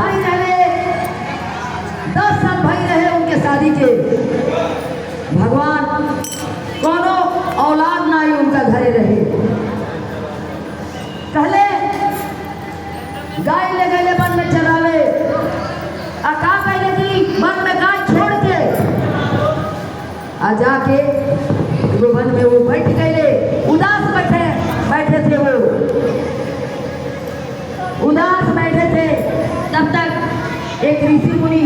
भाई रहे, 10 साल भाई रहे उनके शादी के। भगवान कोनो औलाद ना ही उनका घरे रहे। कहले गाय ले गए वन में चरावे, का कहले कि वन में गाय छोड़ के आ जाके वो वन में वो बैठ गए, उदास बैठे थे, वो उदास बैठे थे। तब तक एक ऋषि मुनि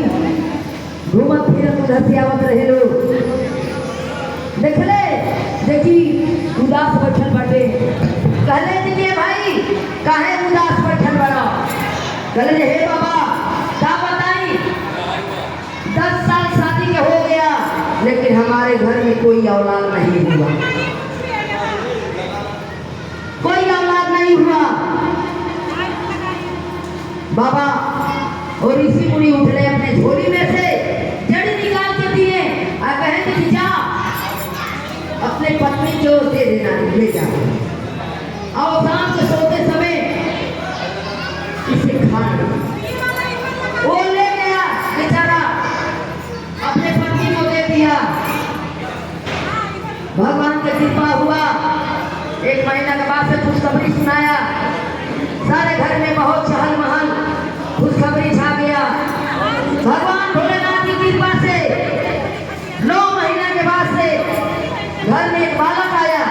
घूमत फिरत उधर से आवत रहे लोग, देखले देखी उदास बैठल बाटे। कहले दीजिए भाई काहे उदास बैठल बड़ा? कहले हे बाबा का बताई, 10 साल शादी के हो गया लेकिन हमारे घर में कोई औलाद नहीं हुआ, कोई औलाद नहीं हुआ। बाबा और ऋषि मुनि उठले, अपने झोली में से जड़ी निकाल के दिए और कहे कि जा अपने पत्नी को दे देना, ले जा और शाम को सोते समय इसे खा लो। वो ले गया बेचारा, अपने पत्नी को दे दिया। भगवान की कृपा हुआ, 1 महीना के बाद से खुशखबरी सुनाया। सारे घर में बहुत चहल महल, खुशखबरी छा गया। भगवान भोलेनाथ की कृपा से 9 महीना के बाद से घर में एक बालक आया।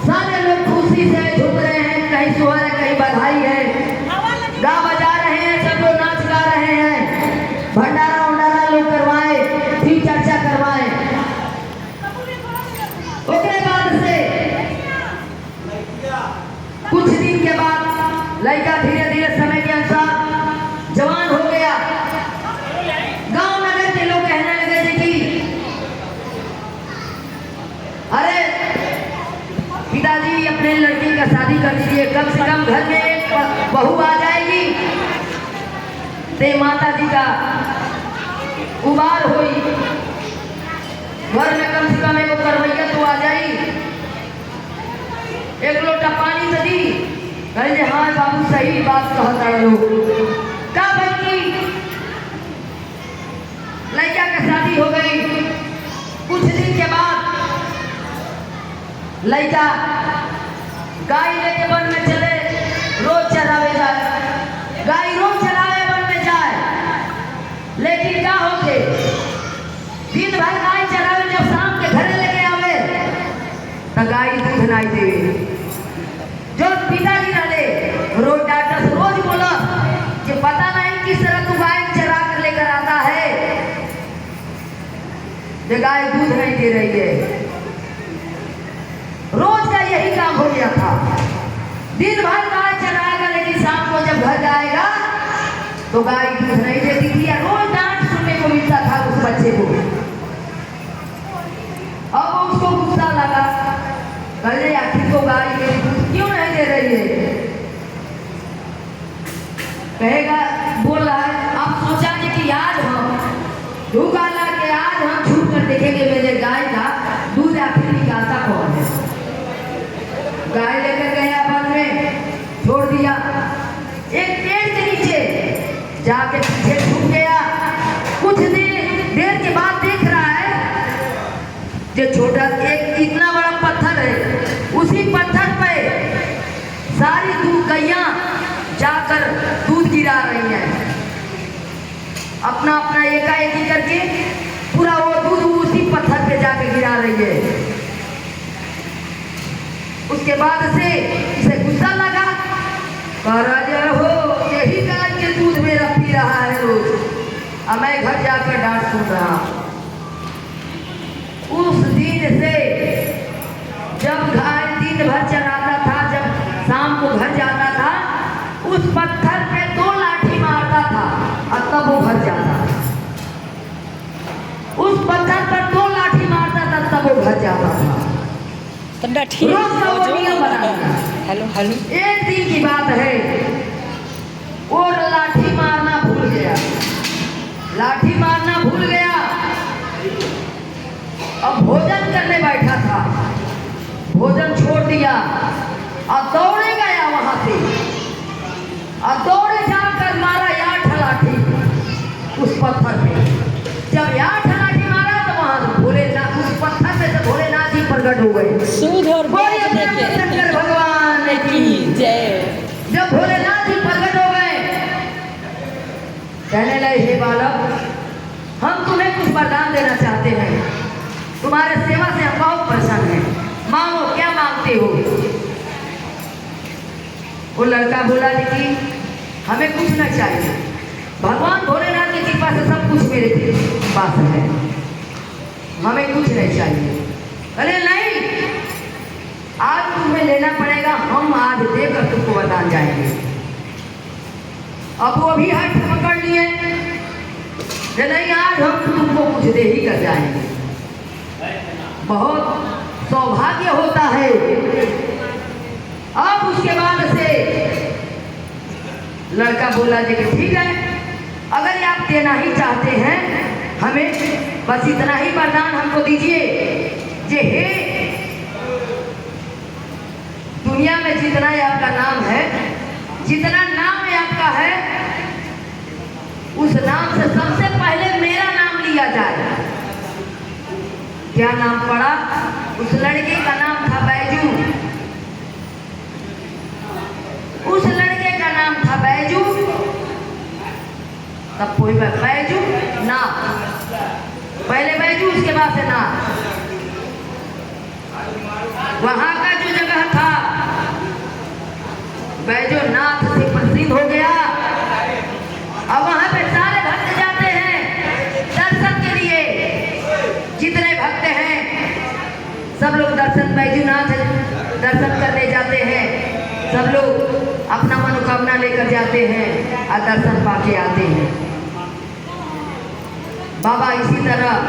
सारे लोग खुशी से झूम रहे हैं, कहीं सोहर है, कहीं बधाई है, गा बजा रहे हैं, सब लोग नाच गा रहे हैं, भंडारा उंडारा लोग करवाए, फिर चर्चा करवाए। उसके बाद से कुछ दिन के बाद लड़का धीरे धीरे समय के अनुसार जवान हो गया। गांव नगर के लोग कहने लगे थे कि अरे पिताजी अपने लड़की का शादी कर दीजिए, कम से कम घर में एक बहू आ जाएगी, ते माता जी का उबार हुई, घर में कम से कम एक करवैया तो आ जाई। एक लोटा पानी तो दी, कहे हाँ बाबू सही बात कहता है। लोग का भाई लड़का का शादी हो गई। कुछ दिन के बाद लड़का गाय लेके वन में चले, रोज चरावे जाए, गाय रोज चरावे वन में जाए। लेकिन क्या होके दिन भर गाय चरावे, जब शाम के घरे लेके आवे तो गाय दूध नहीं देवे। जो पिताजी रहे रोज डॉक्टर से रोज बोला कि पता नहीं किस तरह तू गाय चरा कर लेकर आता है, जो गाय दूध नहीं दे रही है। रोज का यही काम हो गया था, दिन भर गाय चराएगा लेकिन शाम को जब घर जाएगा तो गाय दूध नहीं देती थी। या रोज डांट सुनने को मिलता था उस बच्चे को। अब उसको गुस्सा लगा, कहे आखिर को गाय मेरी दूध क्यों नहीं दे रही है? कहेगा बोल रहा है, अब सोचा कि आज हम धूका ला के आज हम छू कर देखेंगे मेरे गाय का दूध आखिर निकालता कौन है। गाय लेकर गया वन में, छोड़ दिया। एक पेड़ के नीचे जाके पीछे छुप गया। कुछ देर के बाद देख रहा है जो छोटा एक इतना बड़ा पत्थर है, उसी पत्थर पे सारी दूध गैया जाकर दूध गिरा रही हैं। अपना अपना एकाएकी करके पूरा वो दूध उसी पत्थर पे जाकर गिरा रही है। उसके बाद से इसे गुस्सा लगा, राजा हो यही गाय के दूध मेरा पी रहा है रोज, अब मैं घर जाकर डांट सुन रहा। उस दिन से जब गाय दिन भर चराता था, जब शाम को घर जाता था, उस पत्थर पे 2 लाठी मारता था और तब वो घर जाता था। उस पत्थर पर 2 लाठी मारता था तब वो घर जाता था। हेलो हेलो, एक दिन की बात है, वो लाठी मारना भूल गया, लाठी मारना भूल गया। अब भोजन करने बैठा था, भोजन छोड़ दिया और दौड़े गया वहां से, और दौड़े जाकर मारा उस पत्थर पे। जब 8 लाठी मारा तो वहां से भोलेनाथ उस पत्थर पे से भोलेनाथ जी प्रकट हो गए। सूद और बोलिए ब्याज प्रेम से लेके शंकर भगवान की। की जय। जब भोलेनाथ जी प्रकट हो गए, कहने लगे, हे बालक, हम तुम्हें कुछ वरदान देना चाहते हैं, तुम्हारे सेवा से हम बहुत प्रसन्न हैं, मांगो, क्या मांगते हो? वो लड़का बोला जी कि हमें कुछ न चाहिए, भगवान भोलेनाथ की कृपा से सब कुछ मेरे पास है, हमें कुछ नहीं चाहिए। अरे नहीं, आज तुम्हें लेना पड़ेगा, हम आज देकर तुमको वरदान जाएंगे। अब वो भी हट पकड़ लिए, नहीं आज हम तुमको कुछ दे ही कर जाएंगे। बहुत सौभाग्य होता है। अब उसके बाद से लड़का बोला जी कि ठीक है, अगर ये आप देना ही चाहते हैं हमें, बस इतना ही वरदान हमको दीजिए, जे हे दुनिया में जितना ही आपका नाम है, जितना नाम है आपका है, उस नाम से सबसे पहले मेरा नाम लिया जाए। क्या नाम पड़ा? उस लड़के का नाम था बैजू। उस लड़के का नाम था बैजू। तब कोई बैजू ना, पहले बैजू उसके बाद से ना। वहां का जो जगह था बैजूनाथ से प्रसिद्ध हो गया। अब वहां पे सारे भक्त जाते हैं दर्शन के लिए, जितने भक्त हैं सब लोग दर्शन बैजूनाथ दर्शन करने जाते हैं। सब लोग अपना मनोकामना लेकर जाते हैं और दर्शन पाके आते हैं। बाबा इसी तरह